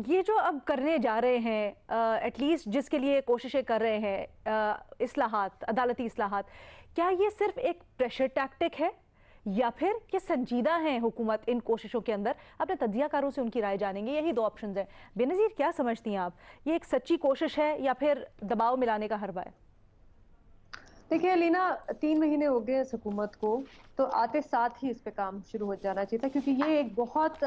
ये जो अब करने जा रहे हैं, एटलीस्ट जिसके लिए कोशिशें कर रहे हैं, इस्लाहात, अदालती इस्लाहात, क्या ये सिर्फ एक प्रेशर टैक्टिक है या फिर ये संजीदा है हुकूमत इन कोशिशों के अंदर? अपने तज्जियाकारों से उनकी राय जानेंगे। यही दो ऑप्शंस हैं। बेनज़ीर, क्या समझती हैं आप, ये एक सच्ची कोशिश है या फिर दबाव मिलाने का हरबा है? देखिए अलीना, 3 महीने हो गए इस हुकूमत को, तो आते साथ ही इस पे काम शुरू हो जाना चाहिए था, क्योंकि ये एक बहुत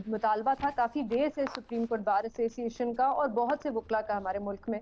मुतालबा था काफी देर से सुप्रीम कोर्ट बार एसोसिएशन का और बहुत से वकला का हमारे मुल्क में।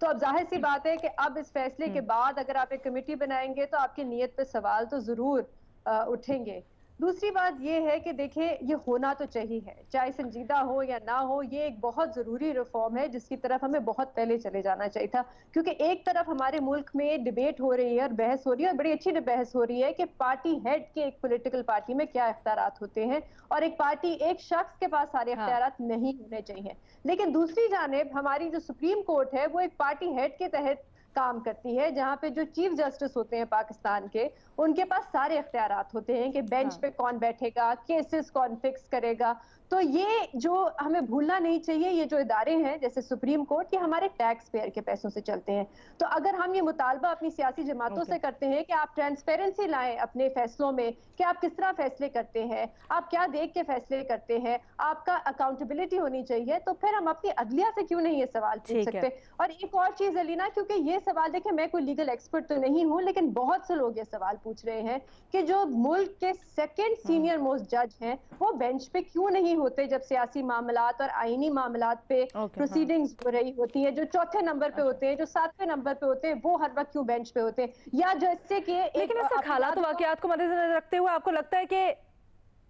तो अब जाहिर सी बात है कि अब इस फैसले के बाद अगर आप एक कमेटी बनाएंगे तो आपकी नीयत पे सवाल तो जरूर उठेंगे। दूसरी बात ये है कि देखिए, ये होना तो चाहिए है, चाहे संजीदा हो या ना हो, ये एक बहुत जरूरी रिफॉर्म है जिसकी तरफ हमें बहुत पहले चले जाना चाहिए था। क्योंकि एक तरफ हमारे मुल्क में डिबेट हो रही है और बहस हो रही है, और बड़ी अच्छी बहस हो रही है कि पार्टी हेड के एक पॉलिटिकल पार्टी में क्या इख्तियारात होते हैं, और एक पार्टी, एक शख्स के पास सारे इख्तियारात नहीं होने चाहिए। लेकिन दूसरी जानिब हमारी जो सुप्रीम कोर्ट है वो एक पार्टी हेड के तहत काम करती है, जहां पे जो चीफ जस्टिस होते हैं पाकिस्तान के, उनके पास सारे इख्तियारात होते हैं कि बेंच पे कौन बैठेगा, केसेस कौन फिक्स करेगा। तो ये जो हमें भूलना नहीं चाहिए, ये जो इदारे हैं जैसे सुप्रीम कोर्ट, ये हमारे टैक्स पेयर के पैसों से चलते हैं। तो अगर हम ये मुतालबा अपनी सियासी जमातों से करते हैं कि आप ट्रांसपेरेंसी लाएं अपने फैसलों में, कि आप किस तरह फैसले करते हैं, आप क्या देख के फैसले करते हैं, आपका अकाउंटेबिलिटी होनी चाहिए, तो फिर हम अपनी अदलिया से क्यों नहीं ये सवाल पूछ सकते। और एक और चीज अलीना, क्योंकि ये सवाल, देखिए मैं कोई लीगल एक्सपर्ट तो नहीं हूं, लेकिन बहुत से लोग ये सवाल पूछ रहे हैं कि जो मुल्क के सेकंड सीनियर मोस्ट जज हैं वो बेंच पे क्यों नहीं होते जब सियासी मामलात और आईनी मामलात पे प्रोसीडिंग्स हो रही होती है, जो चौथे नंबर पे होते हैं, जो 7वें नंबर पे होते हैं, वो हर वक्त क्यों बेंच पे होते हैं? या जैसे कि लेकिन इस हालात वाकयात को मद्देनजर रखते हुए आपको लगता है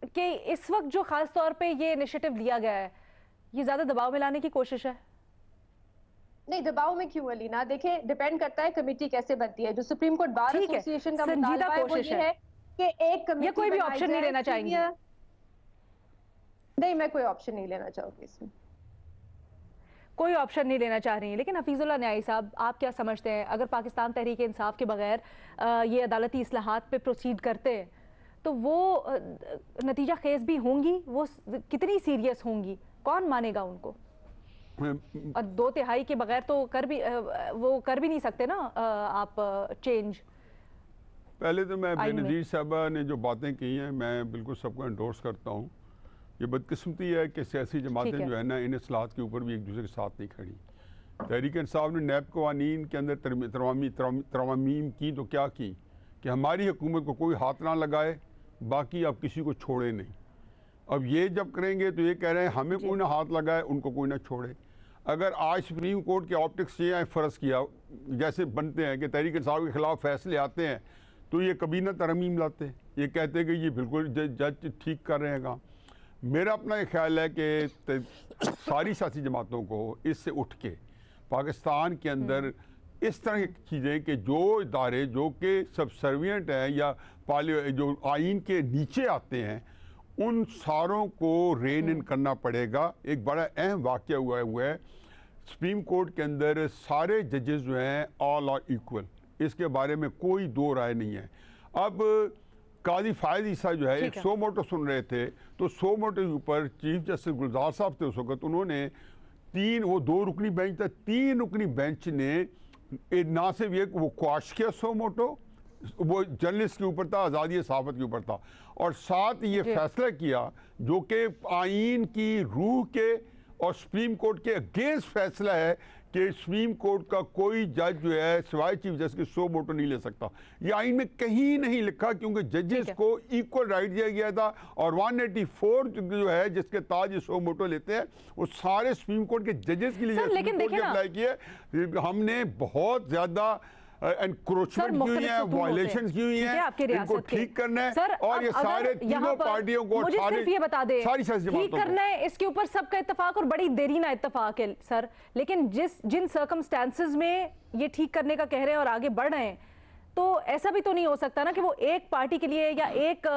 कि इस वक्त जो खास तौर पे ये इनिशिएटिव लिया गया है, ये ज्यादा दबाव में लाने की कोशिश है? नहीं, दबाव में क्यों अलीना? देखिए, डिपेंड करता है कमेटी कैसे बनती है। जो सुप्रीम कोर्ट बार एसोसिएशन का मुतालबा है वो ये है कि एक कमेटी, कोई भी ऑप्शन नहीं लेना चाहेंगे? नहीं, मैं कोई ऑप्शन नहीं लेना चाहूंगी इसमें, कोई ऑप्शन नहीं लेना चाह रही हैं। लेकिन हफीजुल्लाह न्याई साहब, आप क्या समझते हैं, अगर पाकिस्तान तहरीक इंसाफ के बगैर ये अदालती इस्लाहात पे प्रोसीड करते हैं तो वो नतीजा खेज भी होंगी, वो कितनी सीरियस होंगी, कौन मानेगा उनको? और 2/3 के बगैर तो वो कर भी नहीं सकते ना आप चेंज। पहले तो मैं बेनज़ीर साहबा ने जो बातें की हैं मैं बिल्कुल सबको एंडोर्स करता हूँ। ये बदकिस्मती है कि सियासी जमातें जो है ना, इन इस्लाहात के ऊपर भी एक दूसरे के साथ नहीं खड़ी। तहरीक इंसाफ ने नैब कवानीन के अंदर तरमीम की तो क्या की कि हमारी हुकूमत को कोई हाथ ना लगाए, बाकी अब किसी को छोड़े नहीं। अब ये जब करेंगे तो ये कह रहे हैं हमें कोई ना हाथ लगाए, उनको कोई ना छोड़े। अगर आज सुप्रीम कोर्ट के ऑप्टिक्स ये फ़र्ज़ किया जैसे बनते हैं कि तहरीक इंसाफ के ख़िलाफ़ फैसले आते हैं, तो ये कभी ना तरमीम लाते, ये कहते हैं कि ये बिल्कुल जज ठीक कर रहे हैं काम। मेरा अपना ये ख्याल है कि सारी सियासी जमातों को इससे उठ के पाकिस्तान के अंदर इस तरह की चीज़ें कि जो इदारे जो कि सबसर्विएंट हैं या जो आइन के नीचे आते हैं, उन सारों को रेन इन करना पड़ेगा। एक बड़ा अहम वाक़या हुआ है सुप्रीम कोर्ट के अंदर, सारे जजेस जो हैं ऑल आर इक्वल, इसके बारे में कोई दो राय नहीं है। अब काजी फायद ईसा जो है एक 100 मोटो सुन रहे थे, तो 100 मोटो के ऊपर चीफ जस्टिस गुलजार साहब थे उस वक्त, उन्होंने वो 2 रुकनी बेंच था, 3 रुकनी बेंच ने ना सिर्फ ये वो क्वाश किया 100 मोटो, वो जर्नलिस्ट के ऊपर था, आज़ादी सहाफ़त के ऊपर था, और साथ ये फैसला किया जो कि आइन की रूह के और सुप्रीम कोर्ट के अगेंस्ट फैसला है कि सुप्रीम कोर्ट का कोई जज जो है सिवाय चीफ जस्टिस के 100 मोटो नहीं ले सकता। ये आइन में कहीं नहीं लिखा, क्योंकि जजेस को इक्वल राइट दिया गया था, और 184 जो है जिसके ताज 100 मोटो लेते हैं, वो सारे सुप्रीम कोर्ट के जजेस के लिए अप्लाई किए। हमने बहुत ज़्यादा एनक्रोचमेंट की हुई है, वायलेशन की हुई है, इनको ठीक करना है। और ये सारे तीनों पार्टियों को ये बता दें, ठीक करना है, इसके ऊपर सबका इत्तेफाक और बड़ी देरीना इत्तेफाक है सर। लेकिन जिन सर्कमस्टेंसेस में ये ठीक करने का कह रहे हैं और आगे बढ़ रहे हैं, तो ऐसा भी तो नहीं हो सकता ना कि वो एक पार्टी के लिए या एक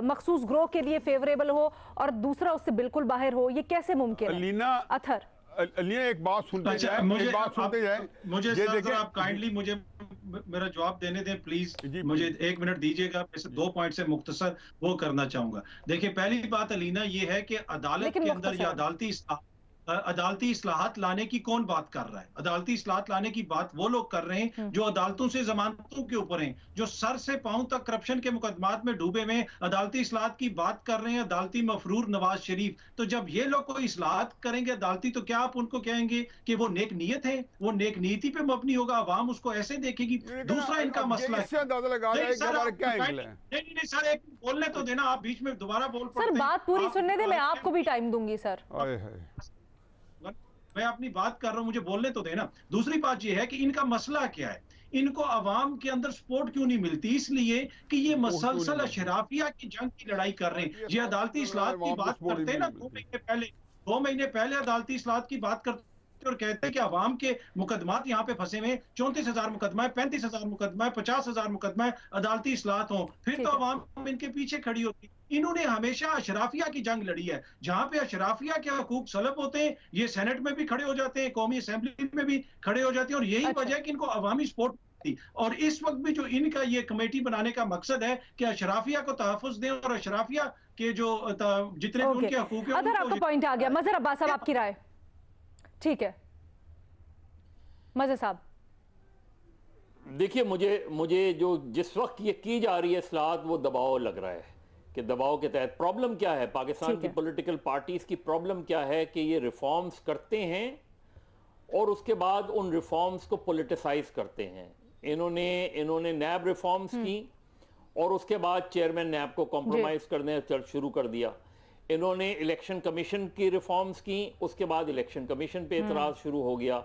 मखसूस ग्रोह के लिए फेवरेबल हो और दूसरा उससे बिल्कुल बाहर हो। ये कैसे मुमकिन है? अथर एक बात सुनते जाए, मुझे सर आप काइंडली मुझे मेरा जवाब देने दें प्लीज, मुझे 1 मिनट दीजिएगा। 2 पॉइंट से मुख्तसर वो करना चाहूंगा। देखिए, पहली बात अलीना ये है कि अदालत के अंदर या अदालती अदालती इस्लाहात लाने की कौन बात कर रहा है? अदालती इस्लाहात लाने की बात वो लोग कर रहे हैं जो अदालतों से जमानतों के ऊपर हैं, जो सर से पांव तक करप्शन के मुकदमात में डूबे हुए अदालती इस्लाहात की बात कर रहे हैं, अदालती मफरूर नवाज शरीफ। तो जब ये लोग कोई इस्लाहात करेंगे अदालती, तो क्या आप उनको कहेंगे कि वो नेक नीयत है? वो नेक नीति पे मबनी होगा, आवाम उसको ऐसे देखेगी। दूसरा इनका मसला है, नहीं सर, एक बोलने तो देना, आप बीच में दोबारा बोल पड़ते हैं। सर बात पूरी सुनने दे, मैं आपको भी टाइम दूंगी सर। मैं अपनी बात कर रहा हूं, मुझे बोलने तो देना। दूसरी बात यह है कि इनका मसला क्या है, इनको अवाम के अंदर सपोर्ट क्यों नहीं मिलती? इसलिए कि ये मसलसल अशराफिया की जंग की लड़ाई कर रहे हैं। ये अदालती इस्लाहात की बात करते हैं ना, 2 महीने पहले अदालती इस्लाहात की बात करते और कहते हैं कि अवाम के मुकदमात यहाँ पे फंसे हुए, 34,000 मुकदमा है, 35,000 मुकदमा है, 50,000 मुकदमा है, अदालती इस्लाहात हो, फिर तो अवाम इनके पीछे खड़ी होती। इन्होंने हमेशा अशराफिया की जंग लड़ी है। जहां पे अशराफिया के हकूक सलब होते हैं, ये सेनेट में भी खड़े हो जाते हैं, कौमी असेंबली में भी खड़े हो जाते हैं, और यही वजह है कि इनको अवामी सपोर्ट थी। और इस वक्त भी जो इनका ये कमेटी बनाने का मकसद है कि अशराफिया को तहफ़्फ़ुज़ दें और अशराफिया के जो जितने भी उनके हकूक हैं। अगर आपका पॉइंट आ गया, मज़हर अब्बास साहब आपकी राय। ठीक है मज़हर साहब। देखिए, मुझे जो जिस वक्त ये की जा रही है इस्लाहात, वो दबाव लग रहा है कि दबाव के तहत। प्रॉब्लम क्या है पाकिस्तान की पॉलिटिकल पार्टीज की? प्रॉब्लम क्या है कि ये रिफॉर्म्स करते हैं और उसके बाद उन रिफॉर्म्स को पॉलिटिसाइज करते हैं। इन्होंने नैब रिफॉर्म्स की और उसके बाद चेयरमैन नैब को कॉम्प्रोमाइज करने शुरू कर दिया। इन्होंने इलेक्शन कमीशन की रिफॉर्म्स की, उसके बाद इलेक्शन कमीशन पे एतराज शुरू हो गया।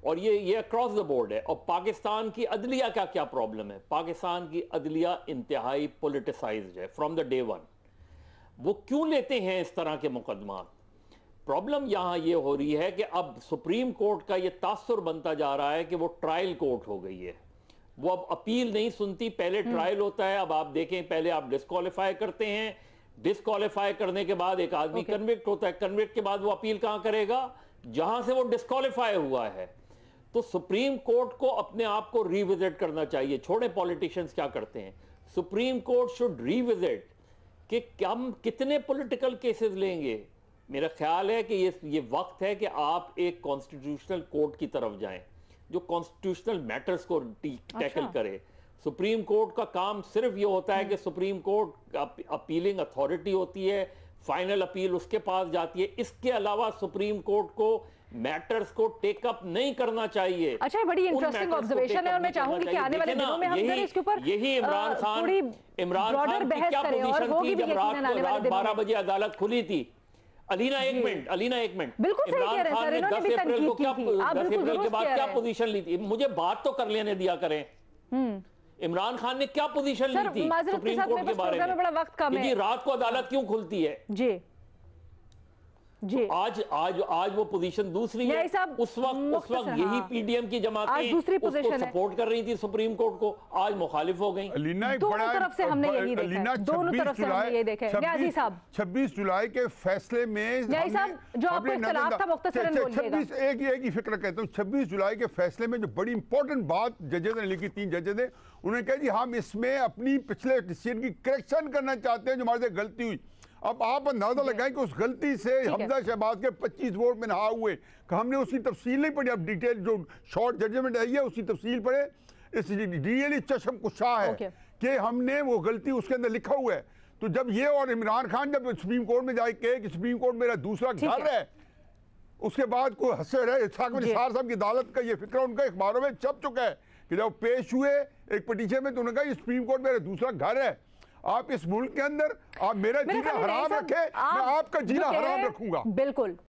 और ये अक्रॉस द बोर्ड है। और पाकिस्तान की अदलिया का क्या प्रॉब्लम है? पाकिस्तान की अदलिया इंतहाई पॉलिटिसाइज्ड है फ्रॉम द डे वन। वो क्यों लेते हैं इस तरह के मुकदमात? प्रॉब्लम यहां ये हो रही है कि अब सुप्रीम कोर्ट का ये तासुर बनता जा रहा है कि वो ट्रायल कोर्ट हो गई है। वो अब अपील नहीं सुनती। पहले ट्रायल होता है, अब आप देखें, पहले आप डिस्क्वालीफाई करते हैं, डिस्क्वालीफाई करने के बाद एक आदमी कन्विक्ट होता है, कन्विक्ट के बाद वो अपील कहां करेगा? जहां से वो डिस्क्वालीफाई हुआ है। तो सुप्रीम कोर्ट को अपने आप को रिविजिट करना चाहिए। छोड़े पॉलिटिशियंस क्या करते हैं, सुप्रीम कोर्ट शुड रिविजिट कि हम कितने पॉलिटिकल केसेस लेंगे। मेरा ख्याल है कि ये वक्त है कि आप एक कॉन्स्टिट्यूशनल कोर्ट की तरफ जाएं जो कॉन्स्टिट्यूशनल मैटर्स को टैकल करे। सुप्रीम कोर्ट का काम सिर्फ ये होता है कि सुप्रीम कोर्ट अपीलिंग अथॉरिटी होती है, फाइनल अपील उसके पास जाती है। इसके अलावा सुप्रीम कोर्ट को मैटर्स को टेकअप नहीं करना चाहिए। अच्छा, बड़ी इंटरेस्टिंग ऑब्जर्वेशन है और मैं चाहूंगी कि आने वाले दिनों में हम जरा इसके ऊपर यही इमरान खान की क्या पोजीशन थी जब रात 12 बजे अदालत खुली थी? अलीना एक मिनट बिल्कुल सही कह रहे हैं सर, इन्होंने भी तनकीद की थी। 10 अप्रैल के बाद क्या पोजीशन ली थी? मुझे बात तो कर लेने दिया करें। इमरान खान ने क्या पोजीशन ली थी सुप्रीम कोर्ट के बारे में? बड़ा वक्त कम है, रात को अदालत क्यों खुलती है? जी आज वो पोजीशन दूसरी है। उस वक्त यही पीडीएम की जमातें उसको सपोर्ट कर रही थी सुप्रीम कोर्ट को, आज मुखालिफ हो गई। दोनों तरफ से हमने यही देखा, दोनों तरफ से हमने ये देखा। 26 जुलाई के फैसले में जो आपको इख्तिलाफ था मुख्तसरन बोलिएगा। एक ही फिक्र कहता हूँ, 26 जुलाई के फैसले में जो बड़ी इंपॉर्टेंट बात जजेस ने लिखी, 3 जजेस ने, उन्होंने कहा जी हम इसमें अपनी पिछले डिसीजन की करेक्शन करना चाहते हैं जो हमारे से गलती हुई। अब आप अंदाजा लगाएं कि उस गलती से हमजा शहबाज के 25 वोट में नहा हुए, कि हमने उसकी तफसील नहीं पढ़ी। अब डिटेल जो शॉर्ट जजमेंट आई है उसकी तफसील पढ़े। इस रियली चशम कुशा है कि हमने वो गलती उसके अंदर लिखा हुआ है। तो जब ये और इमरान खान जब सुप्रीम कोर्ट में जाए कहे कि सुप्रीम कोर्ट मेरा दूसरा घर है, उसके बाद कोई हंसे रहे। निसार साहब की अदालत का ये फिक्र उनका अखबारों में छप चुका है कि जब पेश हुए एक पिटीशन में तो उन्होंने कहा सुप्रीम कोर्ट मेरा दूसरा घर है। आप इस मुल्क के अंदर आप मेरा जीना हराम रखे, मैं आपका जीना हराम रखूंगा। बिल्कुल